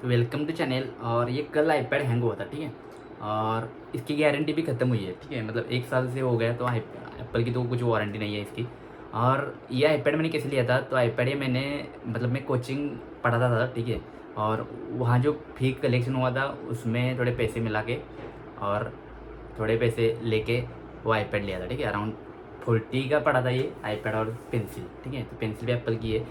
Welcome to channel. और ये कल आईपैड हैंग हुआ था, ठीक है। और इसकी गारंटी भी ख़त्म हुई है, ठीक है। मतलब 1 साल से हो गया, तो एप्पल की तो कुछ वारंटी नहीं है इसकी। और ये आईपैड मैंने कैसे लिया था, तो आईपैड ये मैंने मतलब मैं कोचिंग पढ़ाता था, ठीक है। और वहाँ जो फी कलेक्शन हुआ था उसमें थोड़े पैसे मिला के और थोड़े पैसे लेके वो आईपैड लिया था, ठीक है। अराउंड 40 का पड़ा था ये आईपैड और पेंसिल, ठीक है। तो पेंसिल भी एप्पल की है।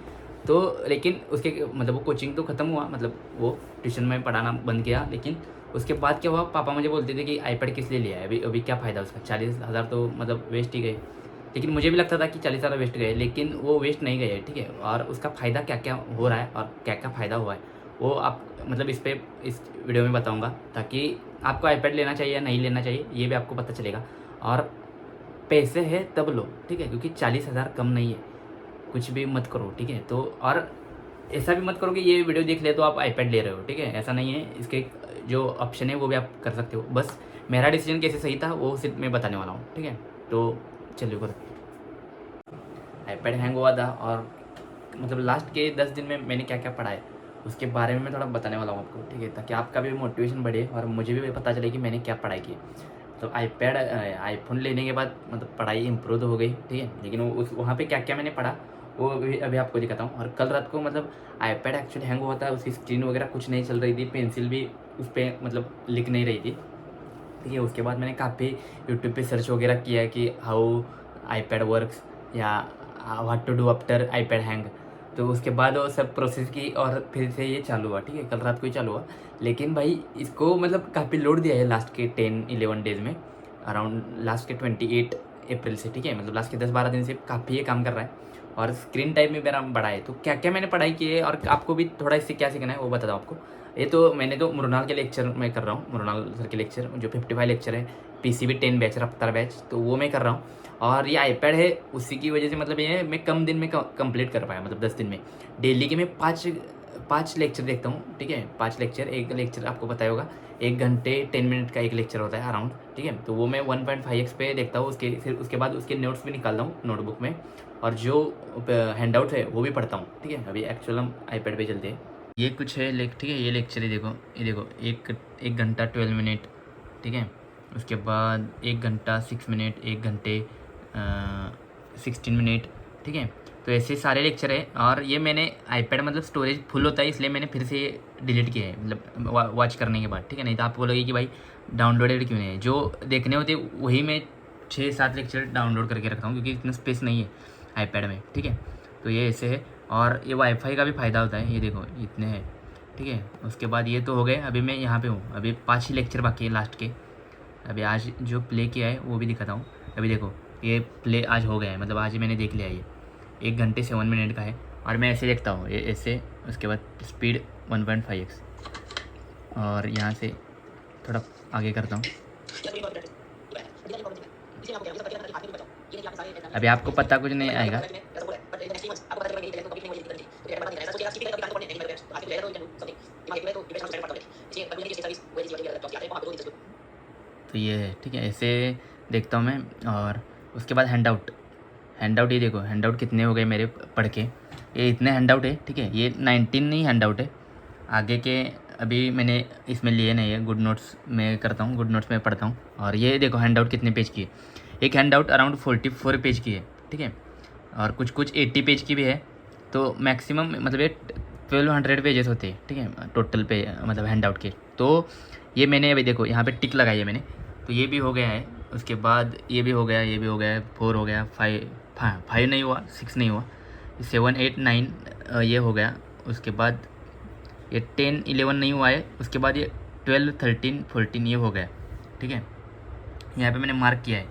तो लेकिन उसके मतलब वो कोचिंग तो ख़त्म हुआ, मतलब वो ट्यूशन में पढ़ाना बंद किया। लेकिन उसके बाद क्या हुआ, पापा मुझे बोलते थे कि आईपैड किस लिए लिया है, अभी अभी क्या फ़ायदा उसका, 40,000 तो मतलब वेस्ट ही गए। लेकिन मुझे भी लगता था कि 40,000 वेस्ट गए, लेकिन वो वेस्ट नहीं गए, ठीक है। और उसका फ़ायदा क्या क्या हो रहा है और क्या क्या फ़ायदा हुआ है वो आप मतलब इस वीडियो में बताऊँगा, ताकि आपको आईपैड लेना चाहिए या नहीं लेना चाहिए ये भी आपको पता चलेगा। और पैसे है तब लो, ठीक है, क्योंकि 40,000 कम नहीं है। कुछ भी मत करो, ठीक है। तो और ऐसा भी मत करो कि ये वीडियो देख ले तो आप आईपैड ले रहे हो, ठीक है। ऐसा नहीं है, इसके जो ऑप्शन है वो भी आप कर सकते हो। बस मेरा डिसीजन कैसे सही था वो सिर्फ मैं बताने वाला हूँ, ठीक है। तो चलिए करो। आईपैड हैंग हुआ था और मतलब लास्ट के 10 दिन में मैंने क्या क्या पढ़ा है उसके बारे में मैं थोड़ा बताने वाला हूँ आपको, ठीक है, ताकि आपका भी मोटिवेशन बढ़े और मुझे भी पता चले कि मैंने क्या पढ़ाई की है। तो आईपैड आईफोन लेने के बाद मतलब पढ़ाई इम्प्रूव तो हो गई, ठीक है। लेकिन वो उस वहाँ पे क्या क्या मैंने पढ़ा वो अभी आपको दिखाता हूँ। और कल रात को मतलब आईपैड एक्चुअली हैंग हुआ था, उसकी स्क्रीन वगैरह कुछ नहीं चल रही थी, पेंसिल भी उस पर मतलब लिख नहीं रही थी, ठीक है। उसके बाद मैंने काफ़ी यूट्यूब पे सर्च वगैरह किया कि हाउ आईपैड वर्क्स या what to do after iPad hang. तो उसके बाद वो सब प्रोसेस की और फिर से ये चालू हुआ, ठीक है। कल रात को ही चालू हुआ। लेकिन भाई इसको मतलब काफ़ी लोड दिया है लास्ट के 10-11 डेज़ में, अराउंड लास्ट के 28 अप्रैल से, ठीक है। मतलब लास्ट के 10-12 दिन से काफ़ी ये काम कर रहा है। और स्क्रीन टाइम भी मेरा बढ़ा है। तो क्या क्या मैंने पढ़ाई की है और आपको भी थोड़ा इससे क्या सीखना है वो बताता हूँ आपको। ये तो मैंने तो मृणाल के लेक्चर में कर रहा हूँ, मृणाल सर के लेक्चर जो 55 लेक्चर है, पीसीबी 10 बैच, रफ्तार बैच, तो वो मैं कर रहा हूँ। और ये आईपैड है उसी की वजह से मतलब ये मैं कम दिन में कंप्लीट कर पाया, मतलब 10 दिन में। डेली के मैं पाँच लेक्चर देखता हूँ, ठीक है। 5 लेक्चर, एक लेक्चर आपको पता ही होगा 1 घंटे 10 मिनट का एक लेक्चर होता है अराउंड, ठीक है। तो वो मैं 1.5x पे देखता हूँ, उसके फिर उसके बाद उसके नोट्स भी निकालता हूँ नोटबुक में। और जो हैंड आउट है वो भी पढ़ता हूँ, ठीक है। अभी एक्चुअल हम आईपैड पे चलते हैं। ये कुछ है ठीक है, ये लेक्चर है, देखो ये देखो, एक घंटा 12 मिनट, ठीक है। उसके बाद 1 घंटा 6 मिनट, 1 घंटे 16 मिनट, ठीक है। तो ऐसे सारे लेक्चर है। और ये मैंने आईपैड मतलब स्टोरेज फुल होता है इसलिए मैंने फिर से डिलीट किया है, मतलब वॉच करने के बाद, ठीक है। नहीं तो आप बोलोगे कि भाई डाउनलोडेड क्यों नहीं है, जो देखने होते वही मैं 6-7 लेक्चर डाउनलोड करके रखता हूँ, क्योंकि इतना स्पेस नहीं है आईपैड में, ठीक है। तो ये ऐसे है। और ये वाईफाई का भी फ़ायदा होता है, ये देखो इतने हैं, ठीक है। उसके बाद ये तो हो गए, अभी मैं यहाँ पे हूँ, अभी 5 ही लेक्चर बाकी है लास्ट के। अभी आज जो प्ले किया है वो भी दिखाता हूँ। अभी देखो ये प्ले आज हो गया है, मतलब आज ही मैंने देख लिया ये 1 घंटे 7 मिनट का है। और मैं ऐसे देखता हूँ ये ऐसे, उसके बाद स्पीड 1.5x, और यहाँ से थोड़ा आगे करता हूँ। अभी आपको पता कुछ नहीं आएगा, तो ये है, ठीक है। ऐसे देखता हूँ मैं। और उसके बाद हैंड आउट ये देखो, हैंड आउट कितने हो गए मेरे पढ़ के, ये इतने हैंड आउट है, ठीक है। ये 19 नहीं हैंड आउट है आगे के, अभी मैंने इसमें लिए नहीं है। गुड नोट्स में करता हूँ, गुड नोट्स में पढ़ता हूँ। और ये देखो हैंड आउट कितने पेज की है, एक हैंड आउट अराउंड 44 पेज की है, ठीक है। और कुछ कुछ 80 पेज की भी है। तो मैक्सिमम मतलब ये 1200 पेजेस होते हैं, ठीक है, टोटल पे मतलब हैंड आउट के। तो ये मैंने अभी देखो यहाँ पे टिक लगाई है मैंने, तो ये भी हो गया है। उसके बाद ये भी हो गया, ये भी हो गया, 4 हो गया, 5 नहीं हुआ, 6 नहीं हुआ, 7 8 9 ये हो गया। उसके बाद ये 10 11 नहीं हुआ है। उसके बाद ये 12 13 14 ये हो गया, ठीक है। यहाँ पे मैंने मार्क किया है,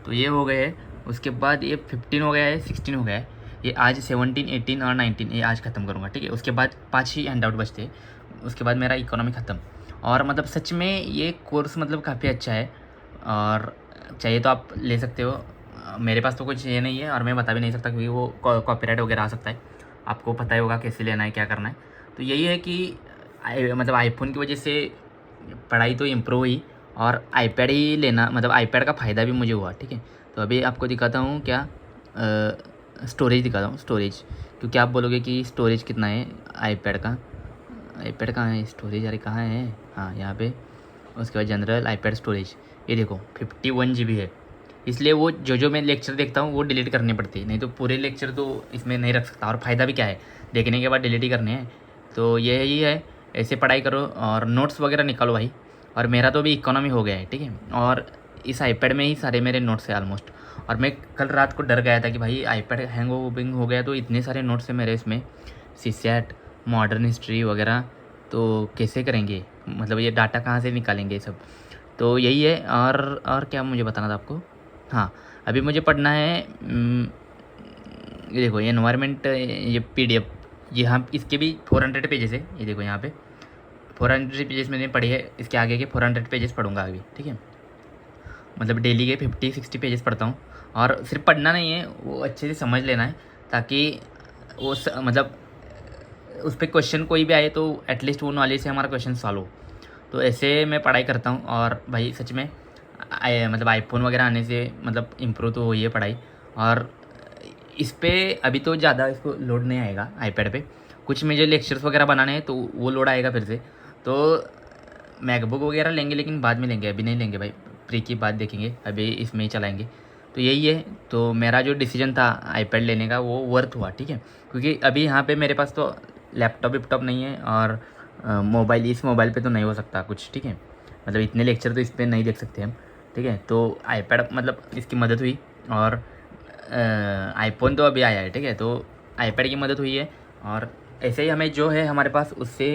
तो ये हो गए है। उसके बाद ये 15 हो गया है, 16 हो गया है। ये आज 17 18 और 19 ये आज ख़त्म करूँगा, ठीक है। उसके बाद 5 ही हैंड आउट बचते हैं, उसके बाद मेरा इकोनॉमी ख़त्म। और मतलब सच में ये कोर्स मतलब काफ़ी अच्छा है, और चाहिए तो आप ले सकते हो। मेरे पास तो कुछ ये नहीं है और मैं बता भी नहीं सकता, क्योंकि वो कॉपीराइट वगैरह आ सकता है। आपको पता ही होगा कैसे लेना है, क्या करना है। तो यही है कि मतलब आईफोन की वजह से पढ़ाई तो इम्प्रूव हुई, और आईपैड ही लेना मतलब आईपैड का फ़ायदा भी मुझे हुआ, ठीक है। तो अभी आपको दिखाता हूँ क्या, स्टोरेज दिखाता हूँ, स्टोरेज, क्योंकि आप बोलोगे कि स्टोरेज कितना है आईपैड का। आईपैड कहाँ है, स्टोरेज अरे कहाँ है, हाँ यहाँ पे। उसके बाद जनरल आईपैड स्टोरेज, ये देखो 51 GB है। इसलिए वो जो मैं लेक्चर देखता हूँ वो डिलीट करनी पड़ती है, नहीं तो पूरे लेक्चर तो इसमें नहीं रख सकता। और फ़ायदा भी क्या है, देखने के बाद डिलीट ही करने हैं। तो यही है, ऐसे पढ़ाई करो और नोट्स वगैरह निकालो भाई। और मेरा तो अभी इकोनॉमी हो गया है, ठीक है। और इस आईपैड में ही सारे मेरे नोट्स हैं ऑलमोस्ट। और मैं कल रात को डर गया था कि भाई आईपैड हैंग हो गया तो इतने सारे नोट्स हैं मेरे इसमें, सीसैट, मॉडर्न हिस्ट्री वगैरह, तो कैसे करेंगे, मतलब ये डाटा कहाँ से निकालेंगे ये सब। तो यही है। और क्या मुझे बताना था आपको, हाँ अभी मुझे पढ़ना है ये देखो ये एनवायरनमेंट, ये PDF, ये हम इसके भी 400 पेजेस है। ये देखो यहाँ पे 400 पेजेस मैंने पढ़े है, इसके आगे के 400 पेजेस पढ़ूंगा अभी, ठीक है। मतलब डेली के 50-60 पेजेस पढ़ता हूँ। और सिर्फ पढ़ना नहीं है, वो अच्छे से समझ लेना है, ताकि वो मतलब उस पर क्वेश्चन कोई भी आए तो एटलीस्ट वो नॉलेज से हमारा क्वेश्चन सॉल्व हो। तो ऐसे मैं पढ़ाई करता हूँ। और भाई सच में मतलब आईफोन वगैरह आने से मतलब इम्प्रूव तो हुई है पढ़ाई। और इस पर अभी तो ज़्यादा इसको लोड नहीं आएगा आईपैड पे, कुछ मुझे लेक्चर्स वगैरह बनाने हैं तो वो लोड आएगा फिर से। तो मैकबुक वगैरह लेंगे लेकिन बाद में लेंगे, अभी नहीं लेंगे भाई, प्री की बात देखेंगे, अभी इसमें ही चलाएंगे। तो यही है। तो मेरा जो डिसीजन था आईपैड लेने का वो वर्थ हुआ, ठीक है। क्योंकि अभी यहाँ पे मेरे पास तो लैपटॉप नहीं है, और मोबाइल, इस मोबाइल पे तो नहीं हो सकता कुछ, ठीक है। मतलब इतने लेक्चर तो इस पर नहीं देख सकते हम, ठीक है। तो आईपैड मतलब इसकी मदद हुई। और आईफोन तो अभी आया है, ठीक है। तो आईपैड की मदद हुई है। और ऐसे ही हमें जो है हमारे पास उससे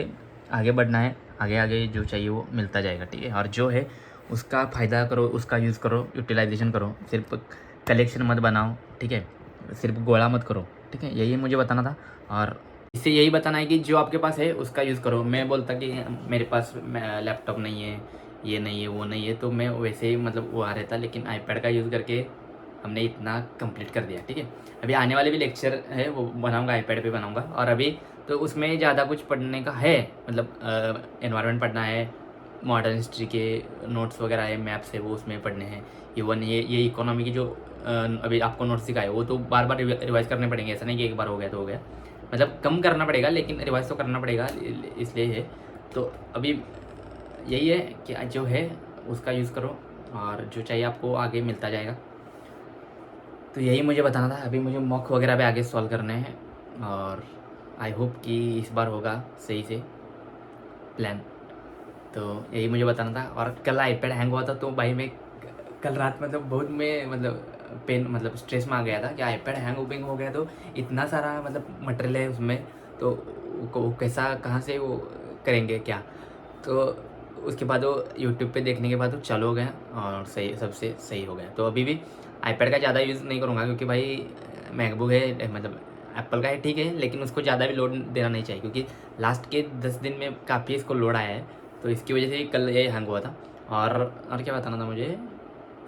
आगे बढ़ना है, आगे आगे जो चाहिए वो मिलता जाएगा, ठीक है। और जो है उसका फ़ायदा करो, उसका यूज़ करो, यूटिलाइजेशन करो, सिर्फ कलेक्शन मत बनाओ, ठीक है। सिर्फ गोला मत करो, ठीक है। यही मुझे बताना था। और इससे यही बताना है कि जो आपके पास है उसका यूज़ करो। मैं बोलता कि मेरे पास लैपटॉप नहीं है, ये नहीं है, वो नहीं है, तो मैं वैसे ही मतलब वो आ रहता, लेकिन आईपैड का यूज़ करके हमने इतना कंप्लीट कर दिया, ठीक है। अभी आने वाले भी लेक्चर है वो बनाऊंगा, आईपैड पे बनाऊंगा। और अभी तो उसमें ज़्यादा कुछ पढ़ने का है, मतलब एनवायरनमेंट पढ़ना है, मॉडर्न हिस्ट्री के नोट्स वगैरह है, मैप्स है वो उसमें पढ़ने हैं। इवन ये इकोनॉमी की जो अभी आपको नोट्स सिखाए वो तो बार बार रिवाइज़ करने पड़ेंगे, ऐसा नहीं कि एक बार हो गया तो हो गया, मतलब कम करना पड़ेगा लेकिन रिवाइज़ तो करना पड़ेगा, इसलिए है। तो अभी यही है कि जो है उसका यूज़ करो, और जो चाहिए आपको आगे मिलता जाएगा। तो यही मुझे बताना था। अभी मुझे मॉक वगैरह पे आगे सॉल्व करने हैं, और आई होप कि इस बार होगा सही से प्लान। तो यही मुझे बताना था। और कल आईपैड हैंग हुआ था तो भाई मैं कल रात मतलब बहुत मैं मतलब पेन मतलब स्ट्रेस में आ गया था कि आईपैड हैंग हो गया तो इतना सारा मतलब मटेरियल है उसमें, तो वो कैसा कहाँ से वो करेंगे क्या। तो उसके बाद वो यूट्यूब पे देखने के बाद वो चालू हो गया और सही, सबसे सही हो गया। तो अभी भी आईपैड का ज़्यादा यूज़ नहीं करूँगा, क्योंकि भाई मैकबुक है, मतलब एप्पल का है, ठीक है, लेकिन उसको ज़्यादा भी लोड देना नहीं चाहिए, क्योंकि लास्ट के 10 दिन में काफ़ी इसको लोड आया है, तो इसकी वजह से कल ये हैंग हुआ था। और क्या बताना था मुझे,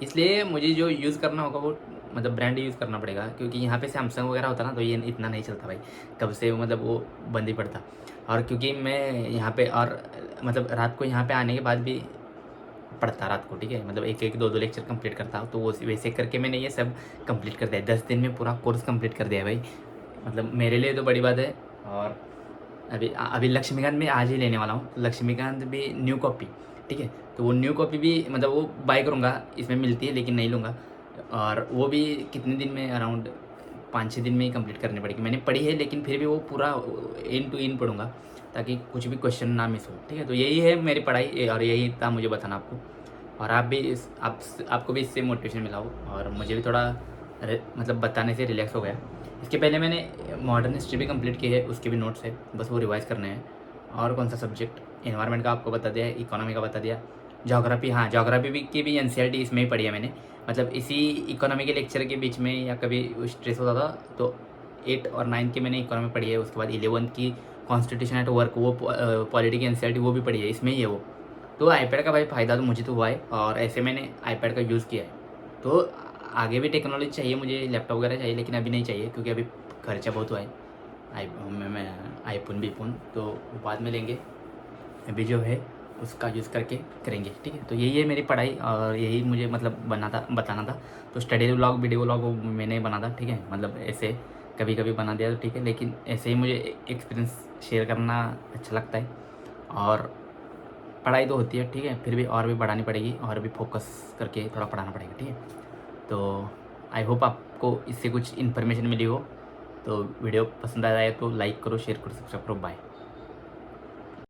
इसलिए मुझे जो यूज़ करना होगा वो मतलब ब्रांड यूज़ करना पड़ेगा, क्योंकि यहाँ पे सैमसंग वगैरह होता ना तो ये इतना नहीं चलता भाई, कब से मतलब वो बंद ही पड़ता। और क्योंकि मैं यहाँ पे और मतलब रात को यहाँ पे आने के बाद भी पढ़ता रात को, ठीक है, मतलब एक एक दो दो लेक्चर कंप्लीट करता हूँ, तो वो वैसे करके मैंने ये सब कंप्लीट कर दिया, 10 दिन में पूरा कोर्स कंप्लीट कर दिया है भाई, मतलब मेरे लिए तो बड़ी बात है। और अभी लक्ष्मीकांत में आज ही लेने वाला हूँ, लक्ष्मीकांत भी न्यू कॉपी, ठीक है। तो वो न्यू कॉपी भी मतलब वो बाय करूँगा, इसमें मिलती है लेकिन नहीं लूँगा। और वो भी कितने दिन में, अराउंड 5-6 दिन में ही कंप्लीट करनी पड़ेगी। मैंने पढ़ी है लेकिन फिर भी वो पूरा इन टू इन पढ़ूँगा, ताकि कुछ भी क्वेश्चन ना मिस हो, ठीक है। तो यही है मेरी पढ़ाई, और यही था मुझे बताना आपको। और आप भी आपको भी इससे मोटिवेशन मिला हो, और मुझे भी थोड़ा मतलब बताने से रिलैक्स हो गया। इसके पहले मैंने मॉडर्न हिस्ट्री भी कंप्लीट की है, उसके भी नोट्स है, बस वो रिवाइज़ करने हैं। और कौन सा सब्जेक्ट, एनवायरनमेंट का आपको बता दिया, इकोनॉमी का बता दिया, ज्योग्राफी, हाँ ज्योग्राफी भी की भी NCERT इसमें ही पढ़ी है मैंने, मतलब इसी इकोनॉमी के लेक्चर के बीच में या कभी स्ट्रेस होता था तो 8 और 9 की मैंने इकोनॉमी पढ़ी है। उसके बाद 11th की कॉन्स्टिट्यूशन एट वर्क, वो पॉलिटी की NCERT वो भी पढ़ी है, इसमें ही है वो। तो आईपैड का भाई फ़ायदा तो मुझे तो हुआ है, और ऐसे मैंने आईपैड का यूज़ किया है। तो आगे भी टेक्नोलॉजी चाहिए मुझे, लैपटॉप वगैरह चाहिए, लेकिन अभी नहीं चाहिए क्योंकि अभी खर्चा बहुत हुआ है। आईफोन तो बाद में लेंगे, अभी जो है उसका यूज़ करके करेंगे, ठीक है। तो यही है मेरी पढ़ाई, और यही मुझे मतलब बताना था। तो स्टडी व्लॉग, वीडियो व्लॉग मैंने बना था, ठीक है, मतलब ऐसे कभी कभी बना दिया तो ठीक है, लेकिन ऐसे ही मुझे एक्सपीरियंस शेयर करना अच्छा लगता है। और पढ़ाई तो होती है, ठीक है, फिर भी और भी बढ़ानी पड़ेगी और भी फोकस करके थोड़ा पढ़ाना पड़ेगा, ठीक है। तो आई होप आपको इससे कुछ इन्फॉर्मेशन मिली हो। तो वीडियो पसंद आया है तो लाइक करो, शेयर करो, सब्सक्राइब करो, बाय।